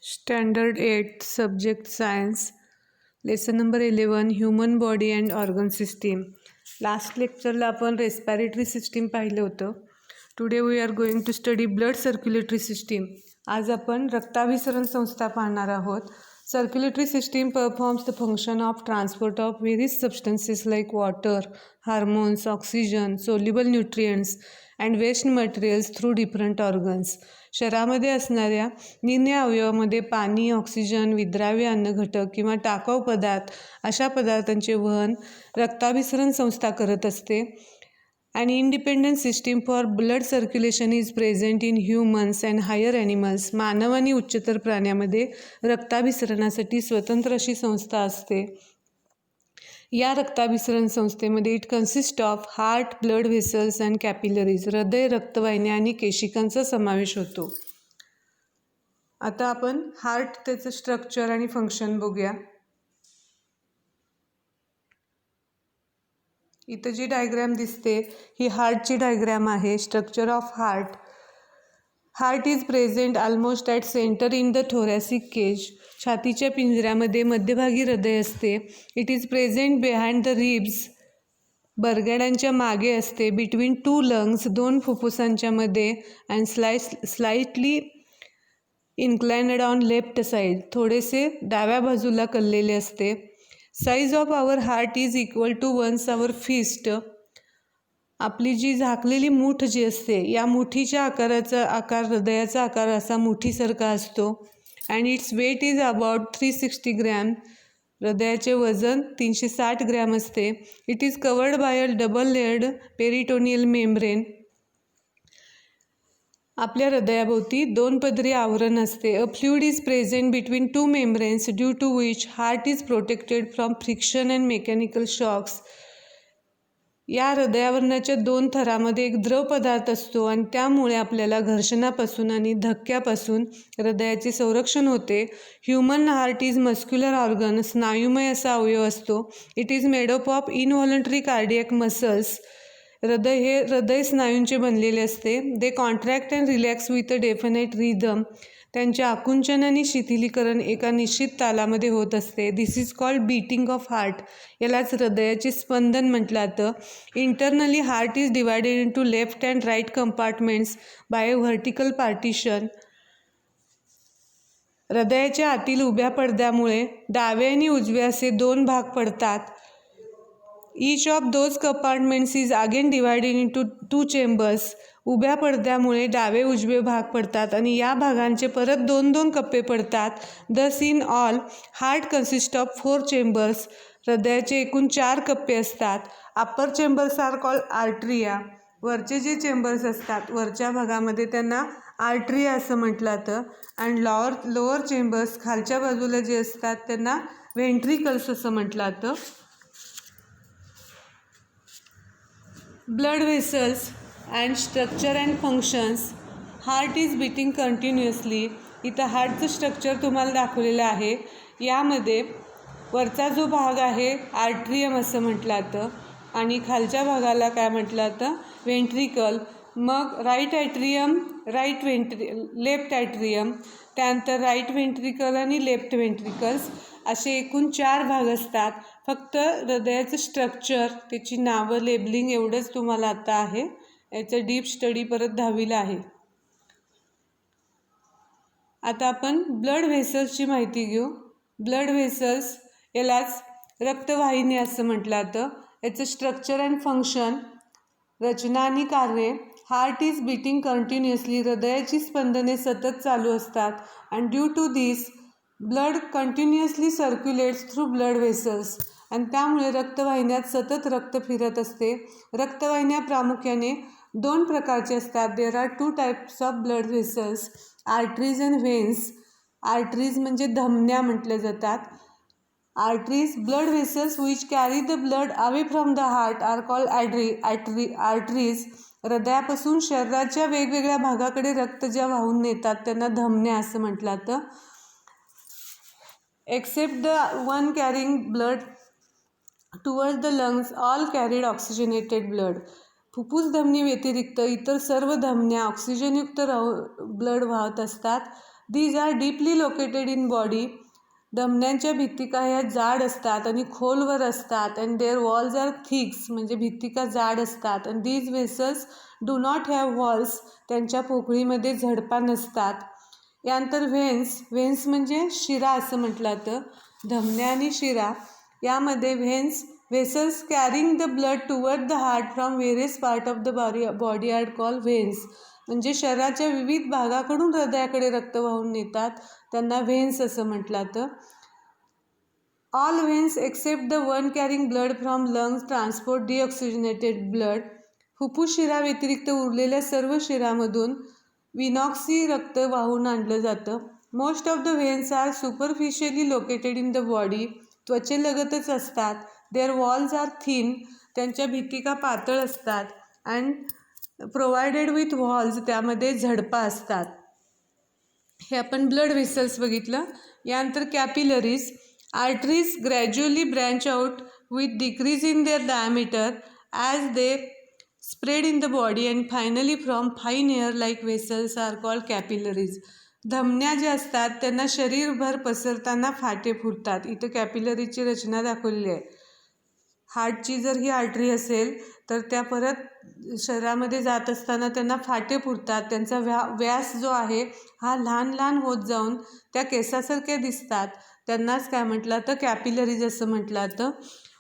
Standard 8 Subject Science Lesson number 11 Human Body and Organ System. Last लेक्चरला आपण respiratory system पाहिलं होतं. Today we are going to study blood circulatory system. आज आपण रक्ताभिसरण संस्था पाहणार आहोत. Circulatory system performs the function of transport of various substances like water, hormones, oxygen, soluble nutrients and waste materials through different organs. शरीरामध्ये असणाऱ्या निम्न अवयवामध्ये पाणी, ऑक्सिजन, विद्राव्य अन्नघटक किंवा टाकाऊ पदार्थ अशा पदार्थांचे वहन रक्ताभिसरण संस्था करत असते. An independent system for blood circulation is present in humans and higher animals. मानव आणि उच्चतर प्राण्यामध्ये रक्ताभिसरणासाठी स्वतंत्र अशी संस्था असते. या रक्ताभिसरण संस्थेमध्ये it consist of heart, blood vessels and capillaries. हृदय, रक्तवाहिन्या आणि केशिकांचा समावेश होतो. आता आपण हार्ट, त्याचं स्ट्रक्चर आणि फंक्शन बघूया. इथं जी डायग्रॅम दिसते ही हार्टची डायग्रॅम आहे. Structure of heart. Heart is present almost at centre in the thoracic cage. छातीच्या पिंजऱ्यामध्ये मध्यभागी हृदय असते. It is present behind the ribs. बरगड्यांच्या मागे असते. बिटवीन टू लंग्स, दोन फुफ्फुसांच्या मध्ये. And slightly inclined on left side. थोडेसे डाव्या बाजूला कललेले असते. Size of our heart is equal to one's our fist. आपली जी झाकलेली मूठ जी असते या मुठीच्या आकाराचा आकार, हृदयाचा आकार असा मुठीसारखा असतो. And its weight is about 360 gram. हृदयाचे वजन 360 ग्रॅम असते. It is covered by a double layered peritoneal membrane. आपल्या हृदयाभोवती दोन पदरी आवरण असते. A fluid is present between two membranes due to which heart is protected from friction and mechanical shocks. या हृदयावरणाच्या दोन थरामध्ये एक द्रव पदार्थ असतो आणि त्यामुळे आपल्याला घर्षणापासून आणि धक्क्यापासून हृदयाचे संरक्षण होते. Human heart is muscular organ. स्नायुमय असा अवयव असतो. It is made up of involuntary cardiac muscles. हृदय स्नायूंचे बनलेले असते. They contract and relax with a definite rhythm. त्यांचे आकुंचन आणि शिथिलीकरण एका निश्चित तालामध्ये होत असते. This is called beating of heart. यालाच हृदयाचे स्पंदन म्हटलं जातं. Internally heart is divided into left and right compartments by a vertical partition. हृदयाच्या आतील उभ्या पडद्यामुळे डावे आणि उजवे असे दोन भाग पडतात. Each of those compartments is again divided into two chambers. उभ्या पडद्यामुळे डावे उजवे भाग पडतात आणि या भागांचे परत दोन दोन कप्पे पडतात. Thus in all, heart consists of 4 chambers. हृदयाचे एकूण 4 कप्पे असतात. Upper chambers are called atria. वरचे जे चेंबर्स असतात वरच्या भागामध्ये त्यांना आर्टरिया असं म्हटलं जातं. अँड लोअर चेंबर्स खालच्या बाजूला जे असतात त्यांना व्हेंट्रिकल्स असं म्हटलं जातं. Blood vessels and structure and functions. Heart is beating continuously. इथं हार्टचं स्ट्रक्चर तुम्हाला दाखवलेलं आहे. यामध्ये वरचा जो भाग आहे आर्ट्रियम असं म्हटलं जातं आणि खालच्या भागाला काय म्हटलं जातं, व्हेंट्रिकल. मग लेफ्ट ॲट्रियम, त्यानंतर राईट व्हेंट्रिकल आणि लेफ्ट व्हेंट्रिकल्स असे एकूण 4 भाग असतात. फक्त हृदयाचं स्ट्रक्चर, त्याची नावं, लेबलिंग एवढंच तुम्हाला आता आहे. याचं डीप स्टडी परत 10वीला आहे. आता आपण ब्लड व्हेसल्सची माहिती घेऊ. ब्लड व्हेसल्स यालाच रक्तवाहिनी असं म्हटलं जातं. याचं स्ट्रक्चर अँड फंक्शन, रचना आणि कार्य. Heart is beating continuously. हृदयाची स्पंदने सतत चालू असतात. And due to this blood continuously circulates through blood vessels. आणि त्यामुळे रक्तवाहिन्यात सतत रक्त फिरत असते. रक्तवाहिन्या प्रामुख्याने 2 प्रकारचे असतात. There are 2 types of blood vessels, arteries and veins. Arteries म्हणजे धमन्या म्हटल्या जातात. Arteries, blood vessels which carry the blood away from the heart are called arteries. हृदयापासून शरीराच्या वेगवेगळ्या भागाकडे रक्त ज्या वाहून नेतात त्यांना धमन्या असं म्हटलं जातं. Except the one carrying blood towards the lungs, all carried oxygenated blood. फुफ्फुस धमनी व्यतिरिक्त इतर सर्व धमन्या ऑक्सिजनयुक्त ब्लड वाहत असतात. These are deeply located in body. धमन्यांच्या भित्तिका ह्या जाड असतात आणि खोलवर असतात. And their walls are thicks, म्हणजे भित्तिका जाड असतात. And these vessels do not have walls, त्यांच्या पोकळीमध्ये झडपा नसतात. यानंतर व्हेन्स म्हणजे शिरा असं म्हटलं जातं. धमन्या आणि शिरा यामध्ये vessels carrying the blood toward the heart from various part of the body are called veins. म्हणजे शरीराच्या विविध भागाकडून हृदयाकडे रक्त वाहून नेतात, त्यांना व्हेन्स असं म्हटलं जातं. All veins except the one carrying blood from lungs transport deoxygenated blood. फुफ्फुस शिरा व्यतिरिक्त उरलेल्या सर्व शिरामधून विनॉक्सी रक्त वाहून आणलं जातं. Most of the veins are superficially located in the body. त्वचेलगतच असतात. देअर वॉल्स आर थिन, त्यांच्या भित्तिका पातळ असतात. अँड प्रोव्हायडेड विथ वॉल्स, त्यामध्ये झडपा असतात. हे आपण ब्लड व्हेसल्स बघितलं. यानंतर capillaries. Arteries gradually branch out with decrease in their diameter as they spread in the body and finally from fine hair like vessels are called capillaries. धमन्या ज्या असतात त्यांना शरीरभर पसरताना फाटे फुटतात. इथं कॅपिलरीची रचना दाखवलेली आहे. हार्टची जर ही आर्टरी असेल तर त्या परत शरीरामध्ये जात असताना त्यांना फाटे फुटतात. त्यांचा व्यास जो आहे हा लहान लहान होत जाऊन त्या केसासारख्या दिसतात. त्यांनाच काय म्हटलं तर कॅपिलरीज असं म्हटलं जातं.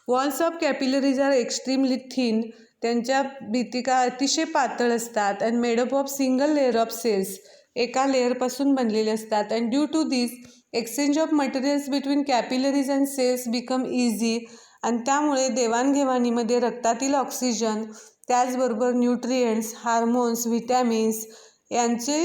Walls of capillaries are extremely thin, त्यांच्या भित्तिका अतिशय पातळ असतात. And made up of single layer of cells, एका लेअरपासून बनलेले असतात. And due to this exchange of materials between capillaries and cells become easy. आणि त्यामुळे देवाणघेवाणीमध्ये रक्तातील ऑक्सिजन, त्याचबरोबर न्यूट्रिएंट्स, हार्मोन्स, व्हिटॅमिन्स यांचे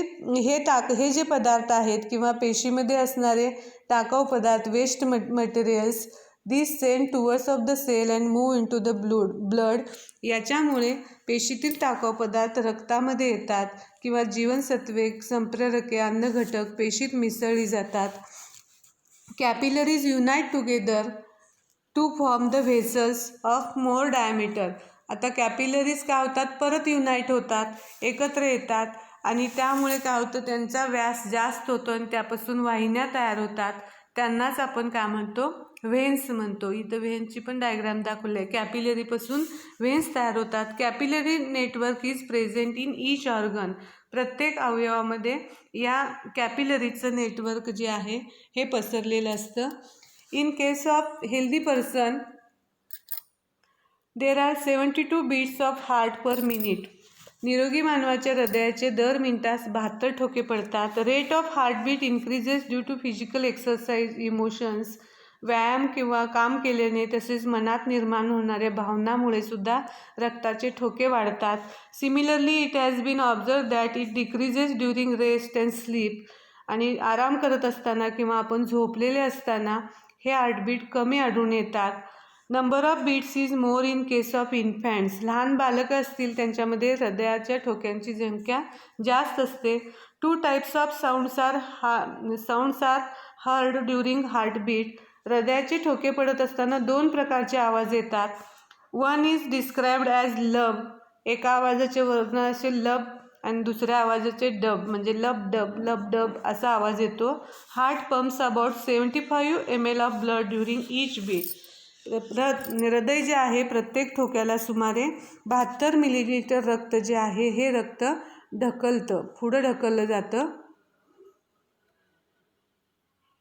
हे जे पदार्थ आहेत किंवा पेशीमध्ये असणारे टाकाऊ पदार्थ, waste materials, this send towards of the cell and move into the blood. याच्यामुळे पेशीतील टाकाऊ पदार्थ रक्तामध्ये येतात किंवा जीवनसत्वे, संप्रेरके, अन्नघटक पेशीत मिसळली जातात. Capillaries unite together to form the vessels of more diameter. आता कॅपिलरीज काय होतात, परत युनाइट होतात, एकत्र येतात आणि त्यामुळे काय होतं, त्यांचा व्यास जास्त होतो आणि त्यापासून वाहिन्या तयार होतात. त्यांनाच आपण काय म्हणतो, व्हेन्स म्हणतो. इथं व्हेन्सची पण डायग्राम दाखवली आहे. कॅपिलरीपासून व्हेन्स तयार होतात. Capillary network is present in each organ. प्रत्येक अवयवामध्ये या कॅपिलरीचं नेटवर्क जे आहे हे पसरलेलं असतं. In case of healthy person there are 72 beats of heart per minute. निरोगी मानवाच्या हृदयाचे दर मिनिटास 72 ठोके पडतात. Rate of heartbeat increases due to physical exercise, emotions. व्यायाम किंवा काम केल्याने तसेच मनात निर्माण होणाऱ्या भावनामुळे सुद्धा रक्ताचे ठोके वाढतात. Similarly it has been observe that it decreases during rest and sleep. आणि आराम करत असताना किंवा आपण झोपलेले असताना हे हार्टबीट कमी आढळून येतात. Number of beats is more in case of infants. लहान बालकं असतील त्यांच्यामध्ये हृदयाच्या ठोक्यांची संख्या जास्त असते. 2 types of sounds are heard during heartbeat. हृदयाचे ठोके पडत असताना 2 प्रकारचे आवाज येतात. वन इज डिस्क्राइब्ड ॲज लब. एका आवाजाचे वर्णन असे लब आणि दुसऱ्या आवाजाचे डब, म्हणजे लब डब असा आवाज येतो. Heart pumps about 75 ml of blood during each beat. हृदय जे आहे प्रत्येक ठोक्याला सुमारे 72 मिलीलिटर रक्त जे आहे हे रक्त पुढं ढकललं जातं.